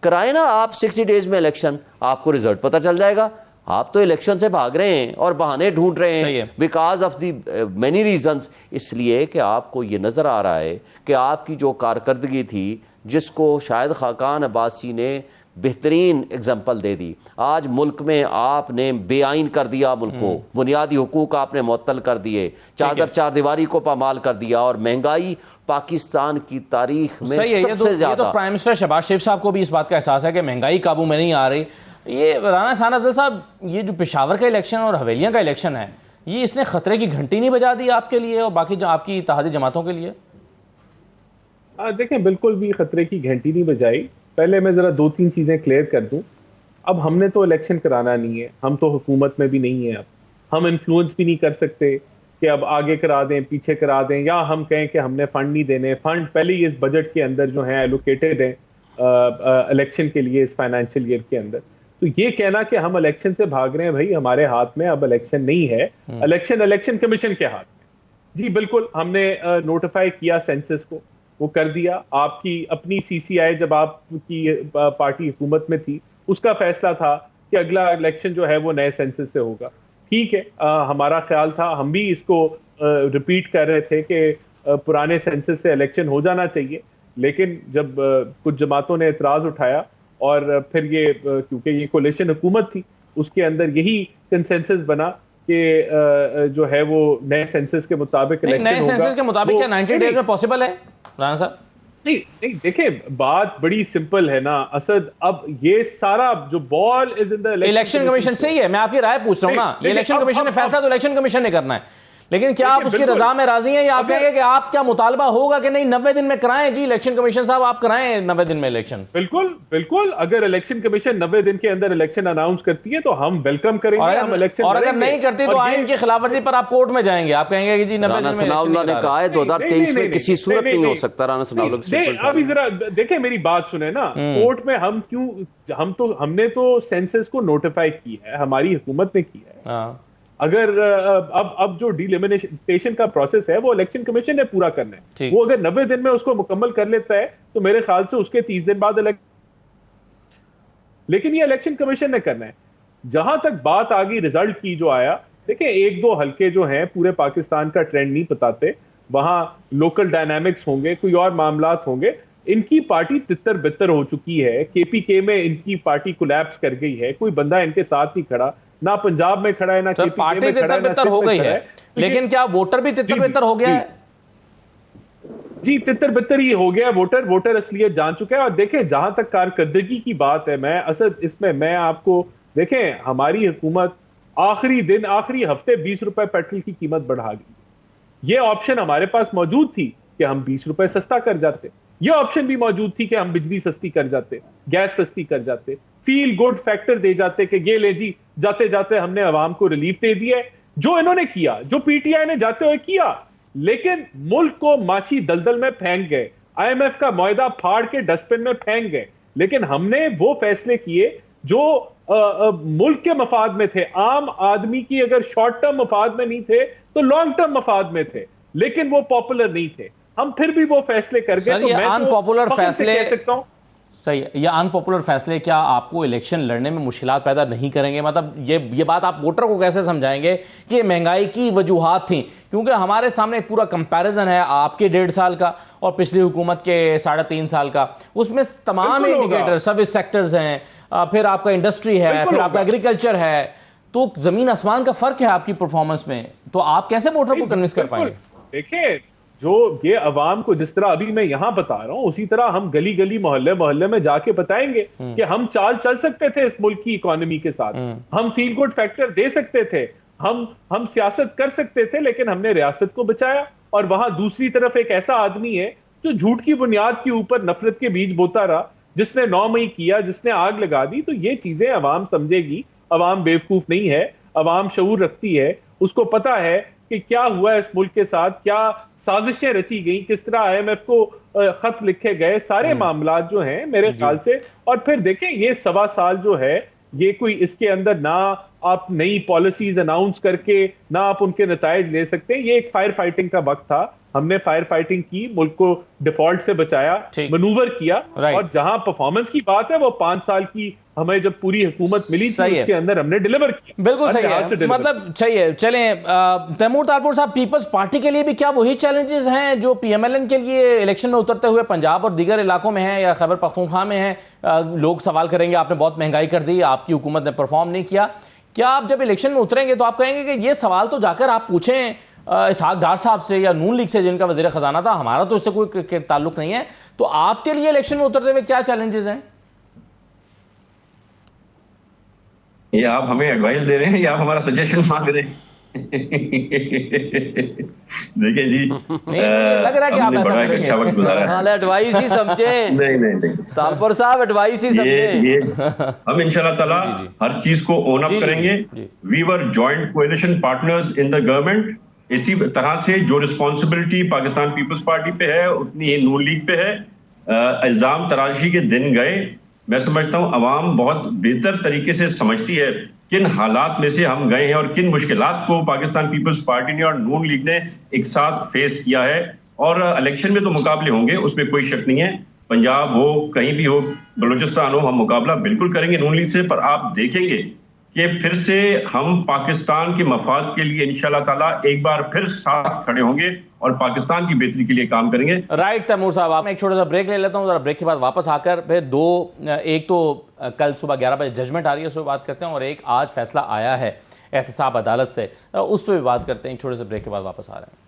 کرائے نا آپ 60 ڈیز میں الیکشن, آپ کو رزلٹ پتہ چل جائے گا. آپ تو الیکشن سے بھاگ رہے ہیں اور بہانے ڈھونڈ رہے ہیں because of the many reasons. اس لیے کہ آپ کو یہ نظر آ رہا ہے کہ آپ کی جو کارکردگی تھی, جس کو شاہد خاقان عباسی نے بہترین اگزامپل دے دی. آج ملک میں آپ نے بے آئین کر دیا ملک کو, بنیادی حقوق آپ نے معطل کر دیے, چار دیواری کو پامال کر دیا, اور مہنگائی پاکستان کی تاریخ میں سب سے زیادہ. یہ تو پرائم منسٹر شہباز شریف صاحب کو بھی اس بات کا احساس ہے کہ مہنگائی قابو میں نہیں آ رہی. یہ رانا احسان افضل صاحب, یہ جو پشاور کا الیکشن اور حویلیاں کا الیکشن ہے, یہ اس نے خطرے کی گھنٹی نہیں بجا دی آپ کے لیے اور باقی آپ کی اتحادی جماعتوں کے لیے؟ دیکھیں, بالکل بھی خطرے کی گھنٹی نہیں بجائی. پہلے میں ذرا 2-3 چیزیں کلیئر کر دوں. اب ہم نے تو الیکشن کرانا نہیں ہے, ہم تو حکومت میں بھی نہیں ہیں, اب ہم انفلوئنس بھی نہیں کر سکتے کہ اب آگے کرا دیں پیچھے کرا دیں, یا ہم کہیں کہ ہم نے فنڈ نہیں دینے. فنڈ پہلے ہی اس بجٹ کے اندر جو ہیں ایلوکیٹڈ ہیں الیکشن کے لیے اس فائنینشیل ایئر کے اندر. تو یہ کہنا کہ ہم الیکشن سے بھاگ رہے ہیں, بھائی ہمارے ہاتھ میں اب الیکشن نہیں ہے, الیکشن کمیشن کے ہاتھ میں. جی بالکل, ہم نے نوٹیفائی کیا سینسس کو, وہ کر دیا. آپ کی اپنی سی سی آئی جب آپ کی پارٹی حکومت میں تھی, اس کا فیصلہ تھا کہ اگلا الیکشن جو ہے وہ نئے سینسس سے ہوگا. ٹھیک ہے, ہمارا خیال تھا, ہم بھی اس کو ریپیٹ کر رہے تھے کہ پرانے سینسس سے الیکشن ہو جانا چاہیے. لیکن جب کچھ جماعتوں نے اعتراض اٹھایا اور پھر یہ کیونکہ یہ کولیشن حکومت تھی, اس کے اندر یہی کنسنسس بنا کہ جو ہے وہ نئے سینسس کے مطابق الیکشن ہوگا. نئے سینسس کے مطابق کیا 90 ڈیز میں پاسبل ہے رانا صاحب؟ نہیں دیکھیں, بات بڑی سمپل ہے نا اسد. اب یہ سارا جو بال از ان دی الیکشن کمیشن سے ہی ہے. میں آپ کی رائے پوچھ رہا ہوں نا, یہ الیکشن کمیشن نے فیصلہ تو الیکشن کمیشن نے کرنا ہے, لیکن کیا آپ اس کی رضا میں راضی ہیں, یا آپ کہیں گے کہ آپ کیا مطالبہ ہوگا کہ نہیں 90 دن میں کرائیں؟ جی الیکشن کمیشن صاحب آپ کرائیں 90 دن میں الیکشن. بالکل, اگر الیکشن کمیشن 90 دن کے اندر الیکشن اناؤنس کرتی ہے تو ہم ویلکم کریں گے, ہم الیکشن. اور اگر نہیں کرتی تو آئین کی خلاف ورزی پر آپ کورٹ میں جائیں گے, آپ کہیں گے کہ جی 90 دن میں. رانا ثناء اللہ نے کہا ہے 2023 میں کسی صورت نہیں ہو سکتا. رانا ثناء اللہ ابھی ذرا دیکھیں, میری بات سنیں نا. کورٹ میں ہم کیوں, ہم نے تو سینسس کو نوٹیفائی کی ہے, ہماری حکومت نے کی ہے. اگر اب جو ڈیلیمیٹیشن کا پروسیس ہے وہ الیکشن کمیشن نے پورا کرنا ہے. وہ اگر 90 دن میں اس کو مکمل کر لیتا ہے تو میرے خیال سے اس کے 30 دن بعد لیکن یہ الیکشن کمیشن نے کرنا ہے. جہاں تک بات آگی رزلٹ کی جو آیا, دیکھیں 1-2 حلقے جو ہیں پورے پاکستان کا ٹرینڈ نہیں بتاتے, وہاں لوکل ڈائنامکس ہوں گے, کوئی اور معاملات ہوں گے. ان کی پارٹی تتر بتر ہو چکی ہے. کے پی کے میں ان کی پارٹی کولیپس کر گئی ہے, کوئی بندہ ان کے ساتھ نہیں کھڑا, نہ پنجاب میں کھڑا ہے, نہ پارٹی تتر بتر ہو گئی ہے, لیکن کیا ووٹر بھی تتر بتر ہو گیا ہے؟ جی تتر بتر ہی ہو گیا. ووٹر اصلیت جان چکا ہے. اور دیکھیں جہاں تک کارکردگی کی بات ہے, میں اسد اس میں آپ کو دیکھیں, ہماری حکومت آخری ہفتے 20 روپے پیٹرول کی قیمت بڑھا گئی. یہ آپشن ہمارے پاس موجود تھی کہ ہم 20 روپے سستا کر جاتے, یہ آپشن بھی موجود تھی کہ ہم بجلی سستی کر جاتے, گیس سستی کر جاتے, فیل گڈ فیکٹر دے جاتے کہ یہ لے جی, جاتے جاتے ہم نے عوام کو ریلیف دے دیا ہے. جو انہوں نے کیا, جو پی ٹی آئی نے جاتے ہوئے کیا, لیکن ملک کو ماچھی دلدل میں پھینک گئے, آئی ایم ایف کا معاہدہ پھاڑ کے ڈسٹ بن میں پھینک گئے. لیکن ہم نے وہ فیصلے کیے جو ملک کے مفاد میں تھے. عام آدمی کی اگر شارٹ ٹرم مفاد میں نہیں تھے تو لانگ ٹرم مفاد میں تھے, لیکن وہ پاپولر نہیں تھے. ہم پھر بھی وہ فیصلے کر گئے. تو میں ان پاپولر فیصلے کہہ سکتا ہوں, صحیح, یہ ان پاپولر فیصلے کیا آپ کو الیکشن لڑنے میں مشکلات پیدا نہیں کریں گے؟ مطلب یہ بات آپ ووٹر کو کیسے سمجھائیں گے کہ یہ مہنگائی کی وجوہات تھیں؟ کیونکہ ہمارے سامنے ایک پورا کمپیریزن ہے آپ کے 1.5 سال کا اور پچھلی حکومت کے 3.5 سال کا. اس میں تمام انڈیکیٹر, سروس سیکٹرز ہیں, پھر آپ کا انڈسٹری ہے, پھر آپ کا ایگریکلچر ہے, تو زمین آسمان کا فرق ہے آپ کی پرفارمنس میں. تو آپ کیسے ووٹر کو کنونس کر پائیں گے؟ دیکھیں جو یہ عوام کو جس طرح ابھی میں یہاں بتا رہا ہوں, اسی طرح ہم گلی گلی محلے میں جا کے بتائیں گے کہ ہم چال چل سکتے تھے اس ملک کی اکانومی کے ساتھ, ہم فیل گڈ فیکٹر دے سکتے تھے, ہم سیاست کر سکتے تھے, لیکن ہم نے ریاست کو بچایا. اور وہاں دوسری طرف ایک ایسا آدمی ہے جو جھوٹ کی بنیاد کے اوپر نفرت کے بیج بوتا رہا, جس نے 9 مئی کیا, جس نے آگ لگا دی. تو یہ چیزیں عوام سمجھے گی. عوام بیوقوف نہیں ہے, عوام شعور رکھتی ہے, اس کو پتا ہے کہ کیا ہوا ہے اس ملک کے ساتھ, کیا سازشیں رچی گئیں, کس طرح آئی ایم ایف کو خط لکھے گئے, سارے معاملات جو ہیں میرے خیال سے. اور پھر دیکھیں یہ 1.25 سال جو ہے, یہ کوئی اس کے اندر نہ آپ نئی پالیسیز اناؤنس کر کے نہ آپ ان کے نتائج لے سکتے ہیں. یہ ایک فائر فائٹنگ کا وقت تھا, ہم نے فائر فائٹنگ کی, ملک کو ڈیفالٹ سے بچایا, منوور کیا, اور جہاں پرفارمنس کی بات ہے وہ 5 سال کی ہمیں جب پوری حکومت ملی تھی اس کے اندر ہم نے ڈیلیور کیا. بالکل صحیح ہے, مطلب صحیح. چلیں تیمور تالپور صاحب, پیپلز پارٹی کے لیے بھی کیا وہی چیلنجز ہیں جو پی ایم ایل این کے لیے الیکشن میں اترتے ہوئے پنجاب اور دیگر علاقوں میں ہیں یا خیبر پختونخوا میں ہیں؟ لوگ سوال کریں گے آپ نے بہت مہنگائی کر دی, آپ کی حکومت نے پرفارم نہیں کیا. کیا آپ جب الیکشن میں اتریں گے تو آپ کہیں گے کہ یہ سوال تو جا کر آپ پوچھیں اسحاق ڈار صاحب سے یا نون لیگ سے جن کا وزیر خزانہ تھا, ہمارا تو اس سے کوئی تعلق نہیں ہے. تو آپ کے لیے الیکشن میں اترتے ہوئے کیا چیلنجز ہیں؟ یہ آپ ہمیں ایڈوائز دے رہے ہیں یا آپ ہمارا سجیشن مانگ رہے ہیں؟ دیکھیں جی, لگ رہا ہے کہ آپ بڑا ایک اچھا وقت گزارا ہے. ایڈوائز ہی سمجھیں. نہیں تالپور صاحب ایڈوائز ہی سمجھیں. ہم انشاءاللہ تعالیٰ ہر چیز کو اون اپ کریں گے. We were joint coalition partners in the government. اسی طرح سے جو رسپانسبلٹی پاکستان پیپلز پارٹی پہ ہے اتنی ہی نون لیگ پہ ہے. الزام تراشی کے دن گئے. میں سمجھتا ہوں عوام بہت بہتر طریقے سے سمجھتی ہے کن حالات میں سے ہم گئے ہیں اور کن مشکلات کو پاکستان پیپلز پارٹی نے اور نون لیگ نے ایک ساتھ فیس کیا ہے. اور الیکشن میں تو مقابلے ہوں گے, اس میں کوئی شک نہیں ہے. پنجاب ہو, کہیں بھی ہو, بلوچستان ہو, ہم مقابلہ بالکل کریں گے نون لیگ سے. پر آپ دیکھیں گے کہ پھر سے ہم پاکستان کے مفاد کے لیے انشاءاللہ تعالیٰ ایک بار پھر ساتھ کھڑے ہوں گے اور پاکستان کی بہتری کے لیے کام کریں گے. رائٹ تیمور صاحب, آپ میں ایک چھوٹا سا بریک لے لیتا ہوں, ذرا بریک کے بعد واپس آ کر پھر ایک تو کل صبح 11 بجے ججمنٹ آ رہی ہے, اس پہ بات کرتے ہیں, اور ایک آج فیصلہ آیا ہے احتساب عدالت سے, اس پہ بھی بات کرتے ہیں. ایک چھوٹے سے بریک کے بعد واپس آ رہے ہیں.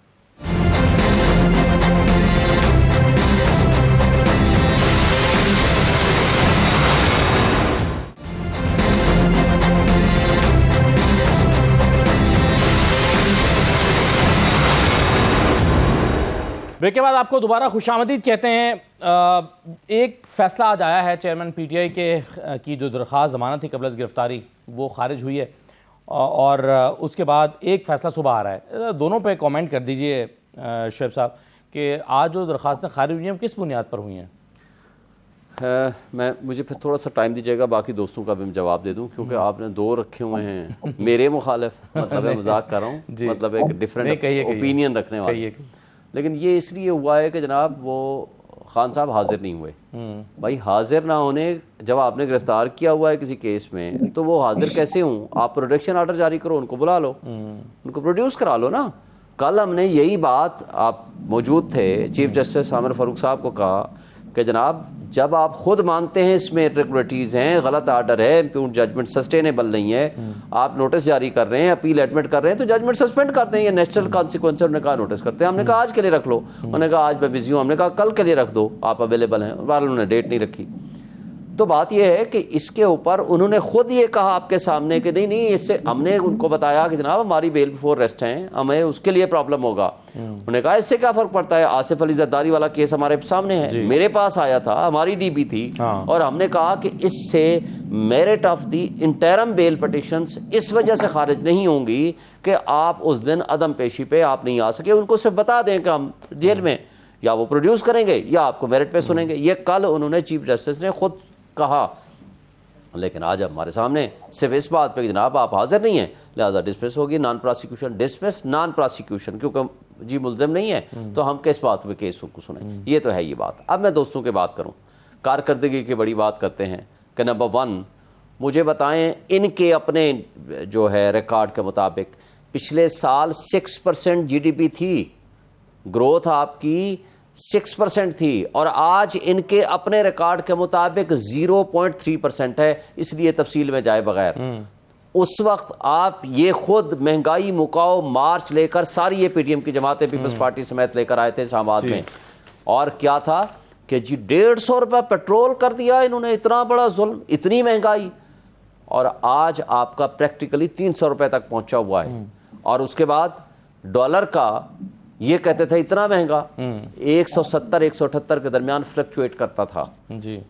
بریک کے بعد آپ کو دوبارہ خوش آمدید کہتے ہیں. ایک فیصلہ آج آیا ہے چیئرمین پی ٹی آئی کی جو درخواست ضمانت تھی قبل از گرفتاری وہ خارج ہوئی ہے, اور اس کے بعد ایک فیصلہ صبح آ رہا ہے. دونوں پہ کامنٹ کر دیجئے شعیب صاحب کہ آج جو درخواستیں خارج ہوئی ہیں کس بنیاد پر ہوئی ہیں؟ مجھے پھر تھوڑا سا ٹائم دیجیے گا, باقی دوستوں کا بھی میں جواب دے دوں, کیونکہ آپ نے 2 رکھے ہوئے ہیں میرے مخالف, مطلب ہے مذاق کر رہا ہوں, مطلب ایک ڈیفرنٹ اوپینین رکھنے والے. لیکن یہ اس لیے ہوا ہے کہ جناب وہ خان صاحب حاضر نہیں ہوئے. بھائی حاضر نہ ہونے, جب آپ نے گرفتار کیا ہوا ہے کسی کیس میں تو وہ حاضر کیسے ہوں؟ آپ پروڈکشن آرڈر جاری کرو, ان کو بلا لو, ان کو پروڈیوس کرا لو نا. کل ہم نے یہی بات, آپ موجود تھے, چیف جسٹس عامر فاروق صاحب کو کہا کہ جناب جب آپ خود مانتے ہیں اس میں ریگولیٹریز ہیں, غلط آرڈر ہے, ججمنٹ سسٹینیبل نہیں ہے, آپ نوٹس جاری کر رہے ہیں, اپیل ایڈمٹ کر رہے ہیں, تو ججمنٹ سسپینڈ کرتے ہیں, یہ نیچرل کانسیکوینس. انہوں نے کہا نوٹس کرتے ہیں. ہم نے کہا آج کے لیے رکھ لو, انہوں نے کہا آج میں بزی ہوں. ہم نے کہا کل کے لیے رکھ دو, آپ اویلیبل ہیں, اور انہوں نے ڈیٹ نہیں رکھی. تو بات یہ ہے کہ اس کے اوپر انہوں نے خود یہ کہا آپ کے سامنے کہ نہیں اس سے, ہم نے ان کو بتایا کہ جناب ہماری بیل بفور ریسٹ ہیں, ہمیں اس کے لیے پرابلم ہوگا. انہوں نے کہا اس سے کیا فرق پڑتا ہے, آصف علی زرداری والا کیس ہمارے سامنے ہے, میرے پاس آیا تھا, ہماری ڈی بی تھی, اور ہم نے کہا کہ اس سے merit of the interim bail petitions اس وجہ سے خارج نہیں ہوں گی کہ آپ اس دن عدم پیشی پہ آپ نہیں آ سکے. ان کو صرف بتا دیں کہ ہم جیل میں, یا وہ پروڈیوس کریں گے یا آپ کو میرٹ پہ سنیں گے. یہ کل انہوں نے چیف جسٹس نے خود کہا. لیکن آج ہمارے سامنے صرف اس بات پہ کہ جناب آپ حاضر نہیں ہیں, لہذا ڈسمس ہوگی, naan prosecution, dismiss naan prosecution, کیونکہ جی ملزم نہیں ہے تو ہم کس بات پہ کیس کو سنیں. یہ تو ہے یہ بات. اب میں دوستوں کی بات کروں, کارکردگی کی بڑی بات کرتے ہیں کہ نمبر 1 مجھے بتائیں ان کے اپنے جو ہے ریکارڈ کے مطابق پچھلے سال 6% جی ڈی پی تھی, گروتھ آپ کی 6% تھی, اور آج ان کے اپنے ریکارڈ کے مطابق 0.3% ہے. اس لیے تفصیل میں جائے بغیر, اس وقت آپ یہ خود مہنگائی مکاؤ مارچ لے کر ساری یہ پی ٹی ایم کی جماعتیں پیپلز پارٹی سمیت لے کر آئے تھے شامات میں, اور کیا تھا کہ جی 150 روپے پیٹرول کر دیا انہوں نے, اتنا بڑا ظلم, اتنی مہنگائی, اور آج آپ کا پریکٹیکلی 300 روپے تک پہنچا ہوا ہے. اور اس کے بعد ڈالر کا یہ کہتے تھے اتنا مہنگا 170-178 کے درمیان فلکچویٹ کرتا تھا,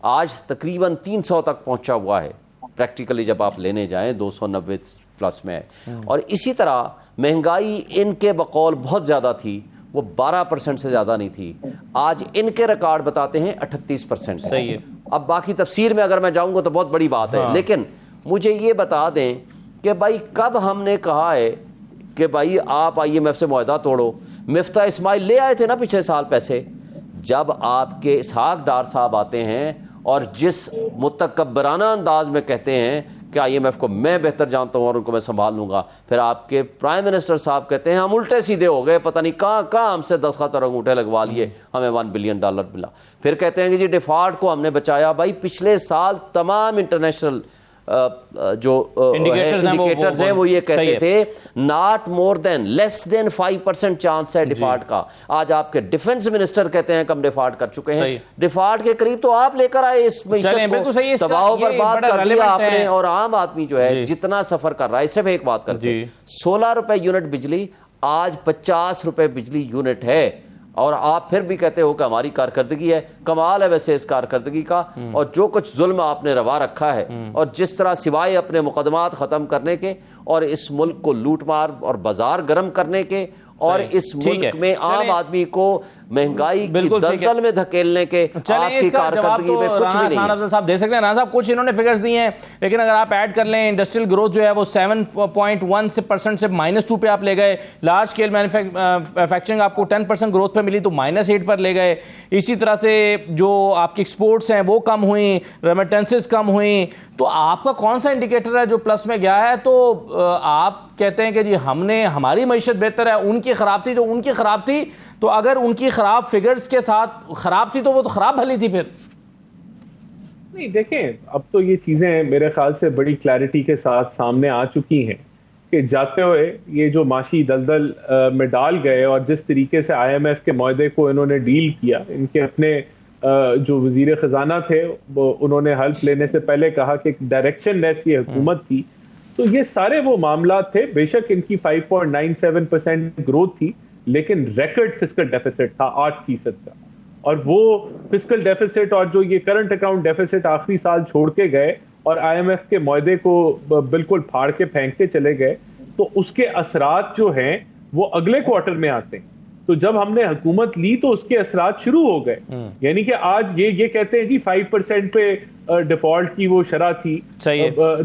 آج تقریباً 300 تک پہنچا ہوا ہے. پریکٹیکلی جب آپ لینے جائیں 290 پلس میں. اور اسی طرح مہنگائی ان کے بقول بہت زیادہ تھی, وہ 12% سے زیادہ نہیں تھی, آج ان کے ریکارڈ بتاتے ہیں 38%. صحیح ہے. اب باقی تفسیر میں اگر میں جاؤں گا تو بہت بڑی بات ہے, لیکن مجھے یہ بتا دیں کہ بھائی کب ہم نے کہا ہے کہ بھائی آپ IMF سے معاہدہ توڑو؟ مفتاح اسماعیل لے آئے تھے نا پچھلے سال پیسے. جب آپ کے اسحاق ڈار صاحب آتے ہیں اور جس متکبرانہ انداز میں کہتے ہیں کہ IMF کو میں بہتر جانتا ہوں اور ان کو میں سنبھال لوں گا, پھر آپ کے پرائم منسٹر صاحب کہتے ہیں ہم الٹے سیدھے ہو گئے, پتہ نہیں کہاں ہم سے دستخط اور انگوٹھے لگوا لیے, ہمیں $1 بلین ملا. پھر کہتے ہیں کہ جی ڈیفالٹ کو ہم نے بچایا. بھائی پچھلے سال تمام انٹرنیشنل جو انڈیکیٹرز ہیں وہ یہ کہتے تھے not more than less than 5% chance ہے ڈیفالٹ کا. آج آپ کے ڈیفنس منسٹر کہتے ہیں کہ ہم ڈیفالٹ کر چکے ہیں. ڈیفالٹ کے قریب تو آپ لے کر آئے, اس معیشت کو تباہ و برباد کر دیا آپ نے. اور عام آدمی جو ہے جتنا سفر کر رہا ہے, صرف ایک بات کرتے ہیں, 16 روپے یونٹ بجلی آج 50 روپے بجلی یونٹ ہے, اور آپ پھر بھی کہتے ہو کہ ہماری کارکردگی ہے. کمال ہے ویسے اس کارکردگی کا. اور جو کچھ ظلم آپ نے روا رکھا ہے, اور جس طرح سوائے اپنے مقدمات ختم کرنے کے اور اس ملک کو لوٹ مار اور بازار گرم کرنے کے اور اس ملک میں عام آدمی کو مہنگائی کی دلدل میں دھکیلنے کے آپ کی کارکردگی میں کچھ بھی نہیں ہے. رانا صاحب دے سکتے ہیں. رانا صاحب کچھ انہوں نے فگرز دی ہیں, لیکن اگر آپ ایڈ کر لیں انڈسٹریل گروتھ جو ہے وہ 7.1% سے -2 پہ آپ لے گئے. لارج اسکیل مینوفیکچرنگ آپ کو 10% گروتھ پہ ملی تو -8 پر لے گئے. اسی طرح سے جو آپ کی ایکسپورٹس ہیں وہ کم ہوئیں, ریمیٹنسز کم ہوئیں. تو آپ کا کون سا انڈیکیٹر ہے جو پلس میں گیا ہے؟ تو آپ کہتے ہیں کہ جی ہماری معیشت بہتر ہے, ان کی خراب تھی. جو ان کی خراب تھی تو اگر ان کی خراب فگرز کے ساتھ خراب تھی تو وہ تو خراب بھلی تھی. پھر نہیں, دیکھیں اب تو یہ چیزیں میرے خیال سے بڑی کلیئرٹی کے ساتھ سامنے آ چکی ہیں کہ جاتے ہوئے یہ جو معاشی دلدل میں ڈال گئے اور جس طریقے سے IMF کے معاہدے کو انہوں نے ڈیل کیا, ان کے اپنے جو وزیر خزانہ تھے انہوں نے حلف لینے سے پہلے کہا کہ ڈائریکشن لیس یہ حکومت تھی. تو یہ سارے وہ معاملات تھے. بے شک ان کی 5.97% گروتھ تھی, لیکن ریکارڈ فسکل ڈیفیسٹ تھا 8% کا. اور وہ فسکل ڈیفیسٹ اور جو یہ کرنٹ اکاؤنٹ ڈیفیسٹ آخری سال چھوڑ کے گئے اور IMF کے معاہدے کو بالکل پھاڑ کے پھینک کے چلے گئے, تو اس کے اثرات جو ہیں وہ اگلے کوارٹر میں آتے ہیں. تو جب ہم نے حکومت لی تو اس کے اثرات شروع ہو گئے. یعنی کہ آج یہ کہتے ہیں جی 5% پہ ڈیفالٹ کی وہ شرح تھی,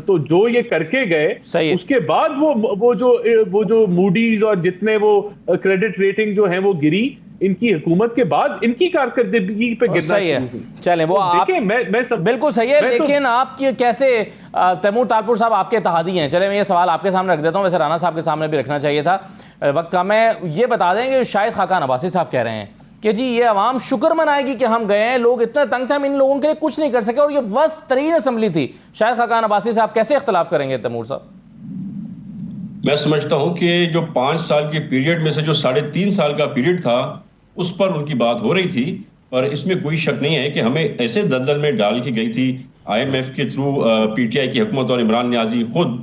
تو جو یہ کر کے گئے اس کے بعد وہ جو موڈیز اور جتنے وہ کریڈٹ ریٹنگ جو ہیں وہ گری ان کی حکومت کے بعد, ان کی کارکردگی پہ گرنا شروع ہوئی. چلیں وہ آپ بالکل صحیح ہے, لیکن آپ کی کیسے تیمور تالپور صاحب آپ کے اتحادی ہیں. چلیں میں یہ سوال آپ کے سامنے رکھ دیتا ہوں, ویسے رانا صاحب کے سامنے بھی رکھنا چاہیے تھا, وقت کم ہے. یہ بتا دیں کہ شاہد خاقان عباسی صاحب کہہ رہے ہیں کہ جی یہ عوام شکر منائے گی کہ ہم گئے ہیں, لوگ اتنے تنگ تھے ہم ان لوگوں کے لیے کچھ نہیں کر سکے, اور یہ ورسٹ ترین اسمبلی تھی. شاہد خاقان عباسی صاحب کیسے اختلاف کریں گے تیمور صاحب؟ میں سمجھتا ہوں کہ جو 5 سال کے پیریڈ میں سے جو 3.5 سال کا پیریڈ تھا اس پر ان کی بات ہو رہی تھی, اور اس میں کوئی شک نہیں ہے کہ ہمیں ایسے دلدل میں ڈال کی گئی تھی IMF کے تھرو, PTI کی حکومت اور عمران نیازی خود,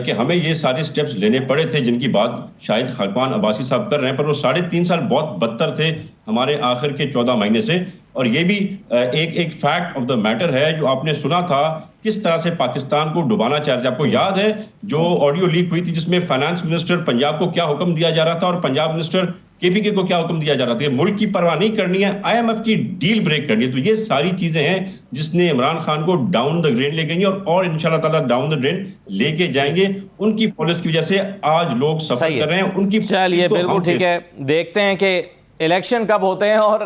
کہ ہمیں یہ سارے سٹیپس لینے پڑے تھے جن کی بات شاہد خاقان عباسی صاحب کر رہے ہیں. پر وہ 3.5 سال بہت بدتر تھے ہمارے آخر کے 14 مہینے سے. اور یہ بھی ایک فیکٹ آف دا میٹر ہے جو آپ نے سنا تھا کس طرح سے پاکستان کو ڈبانا چاہ رہے تھے. آپ کو یاد ہے جو آڈیو لیک ہوئی تھی جس میں فائنانس منسٹر پنجاب کو کیا حکم دیا جا رہا تھا اور پنجاب منسٹر KPK کو کیا حکم دیا جا رہا تھا؟ ملک کی پرواہ نہیں کرنی ہے, IMF کی ڈیل بریک کرنی ہے. تو یہ ساری چیزیں ہیں جس نے عمران خان کو ڈاؤن دا ڈرین لے گئی اور انشاءاللہ تعالیٰ ڈاؤن دا ڈرین لے کے جائیں گے. ان کی پالیسی کی وجہ سے آج لوگ سفر کر رہے ہیں. ان کی چلیے بالکل ٹھیک ہے, دیکھتے ہیں کہ الیکشن کب ہوتے ہیں, اور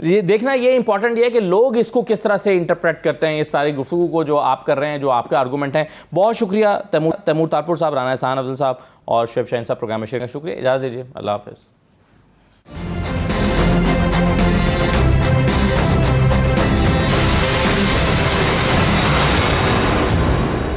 یہ دیکھنا یہ امپورٹنٹ یہ ہے کہ لوگ اس کو کس طرح سے انٹرپریٹ کرتے ہیں, اس ساری گفتگو کو جو آپ کر رہے ہیں, جو آپ کا آرگومنٹ ہیں. بہت شکریہ تیمور تالپور صاحب, رانا احسان افضل صاحب اور شعیب شاہین صاحب پروگرام میں شرکت. شکریہ, اجازت دیجیے, اللہ حافظ.